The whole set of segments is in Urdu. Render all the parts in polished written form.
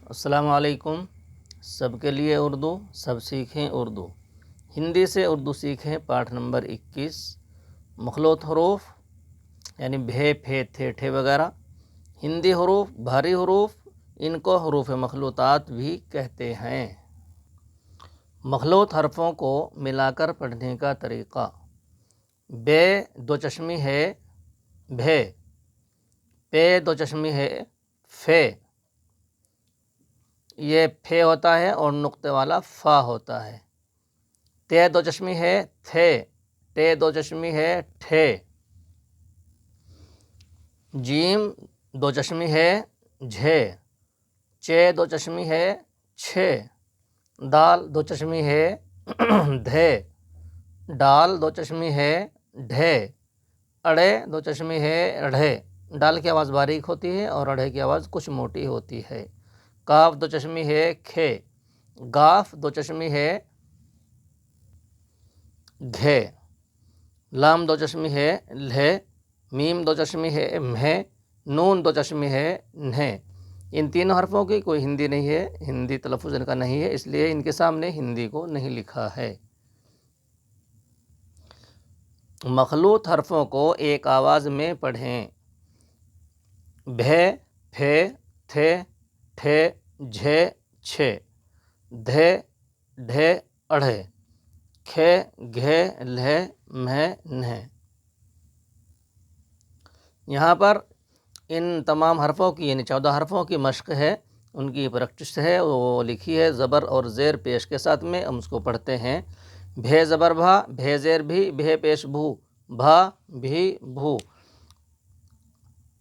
السلام علیکم۔ سب کے لیے اردو، سب سیکھیں اردو۔ ہندی سے اردو سیکھیں پاٹھ نمبر 21۔ مخلوط حروف یعنی بھے، پھے، تھے، ٹھے وغیرہ۔ ہندی حروف بھاری حروف، ان کو حروف مخلوطات بھی کہتے ہیں۔ مخلوط حرفوں کو ملا کر پڑھنے کا طریقہ: بے دو چشمی ہے بھے، پے دو چشمی ہے فے، یہ پھے ہوتا ہے اور نقطے والا فا ہوتا ہے۔ تے دو چشمی ہے تھے، ٹے دو چشمی ہے ٹھے۔ جیم دو چشمی ہے جھے، چے دو چشمی ہے چھے۔ دال دو چشمی ہے دھے، ڈال دو چشمی ہے ڈھے۔ اڑے دو چشمی ہے ڑھے، ڈال کی آواز باریک ہوتی ہے اور اڑھے کی آواز کچھ موٹی ہوتی ہے۔ کاف دو چشمی ہے کھے، گاف دو چشمی ہے گھے۔ لام دو چشمی ہے لھے، میم دو چشمی ہے مھے، نون دو چشمی ہے نھے۔ ان تینوں حرفوں کی کوئی ہندی نہیں ہے، ہندی تلفظ ان کا نہیں ہے، اس لیے ان کے سامنے ہندی کو نہیں لکھا ہے۔ مخلوط حرفوں کو ایک آواز میں پڑھیں: بھے، پھے، تھے، ٹھے، جھے، چھے۔ دھے، ڈھے، اڑھے۔ کھے، گھے، لھے، مھے، نھے۔ یہاں پر ان تمام حرفوں کی یعنی 14 حرفوں کی مشق ہے، ان کی پریکٹس ہے، وہ لکھی ہے زبر اور زیر پیش کے ساتھ میں۔ ہم اس کو پڑھتے ہیں: بھے زبر بھا، بھے زیر بھی، بھے پیش بھو، بھا بھی بھو۔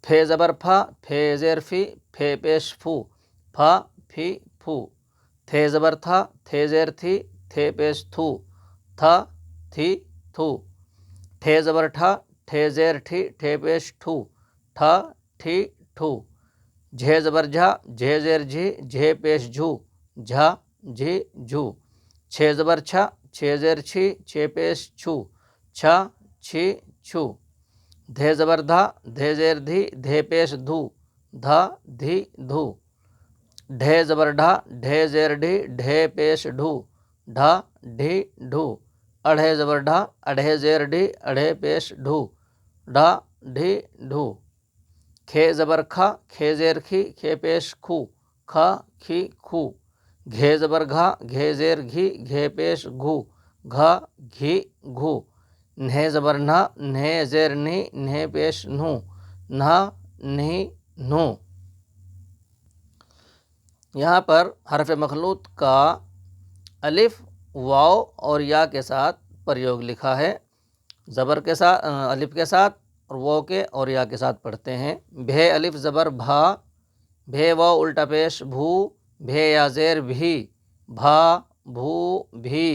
پھے زبر پھا، پھے زیر فی، پھے پیش پھو، پھا پھی پھو۔ تھے زبر تھا، تھے زیر تھی، تھے پیش تھو، تھا تھی تھو۔ ٹھے زبر ٹھا، ٹھے زیر ٹھی، ٹھے پیش ٹھو، ٹھا ٹھی ٹھو۔ جھے زبر جھا، جھے زیر جھی، جھے پیش جھو، جھا جھی جھو۔ چھے زبر چھا، چھے زیر چھی، چھے پیش چھو، چھا چھی چھو۔ دھے زبر دھا، دھے زیر دھی، دھے پیش دھو، دھا دھی دھو۔ ڈھے زبر ڈھا، ڈھے زیر ڈھی، ڈھے پیش ڈھو، ڈھا ڈھی ڈھو۔ اڑھے زبر ڈھا، اڑھے زیر ڈھی، اڑھے پیش ڈھو، ڈھا ڈھی ڈھو۔ کھے زبر کھا، کھے زیر کھی، کھے پیش کھو، کھا کھی کھو۔ گھے زبر گھا، گھے زیر گھی، گھے پیش گھو، گھا گھی گھو۔ نھے زبر نھا، نھے زیر نھی، نھے پیش نھو، نھا نھی نھو۔ یہاں پر حرف مخلوط کا الف، واو اور یا کے ساتھ پریوگ لکھا ہے۔ زبر کے ساتھ، الف کے ساتھ اور واو کے اور یا کے ساتھ پڑھتے ہیں: بھے الف زبر بھا، بھے واو الٹا پیش بھو، بھے یا زیر بھی، بھا بھو بھی۔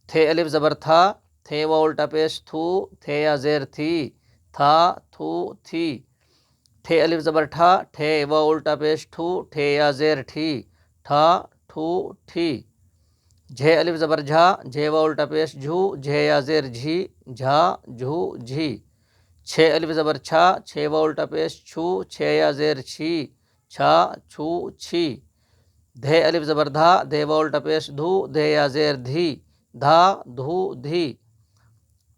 تھے الف زبر تھا، تھے واو الٹا پیش تھو، تھے یا زیر تھی، تھا تھو تھی۔ ٹھے الف زبر ٹھا، ٹھے واو الٹا پیش ٹھو، ٹھے یا زیر ٹھی، ٹھا ٹھو ٹھی۔ جھے الف زبر جھا، جھے واو الٹا پیش جھو، جھے یا زیر جھی، جھا جھو جھی۔ چھے الف زبر چھا، چھے واو الٹا پیش چھو، چھے یا زیر چھی، چھا چھو چھی۔ دھے الف زبر دھا، دھے واو الٹا پیش دھو، دھے یا زیر دھی، دھا دھو دھی۔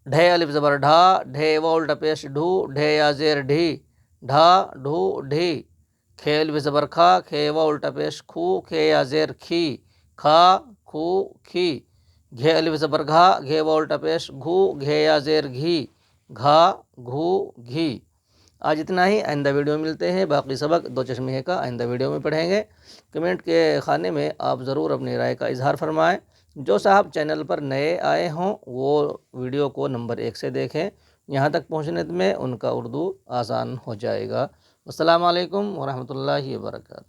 ڈھے الف زبر ڈھا، ڈھے واو الٹا پیش ڈھو، ڈھے یا زیر ڈھی، ڈھا ڈھو ڈھی۔ کھے الف زبر کھا، کھے واو الٹا پیش کھو، کھے یا زیر کھی، کھا کھو کھی۔ گھے الف زبر گھا، گھے واو الٹا پیش گھو، گھے یا زیر گھی، گھا گھو گھی۔ آج اتنا ہی، آئندہ ویڈیو میں ملتے ہیں۔ باقی سبق دو چشمی ہے کا آئندہ ویڈیو میں پڑھیں گے۔ کمنٹ کے خانے میں آپ ضرور اپنی رائے کا اظہار فرمائیں۔ جو صاحب چینل پر نئے آئے ہوں وہ ویڈیو کو نمبر 1 سے دیکھیں، یہاں تک پہنچنے میں ان کا اردو آسان ہو جائے گا۔ السلام علیکم ورحمۃ اللہ وبرکاتہ۔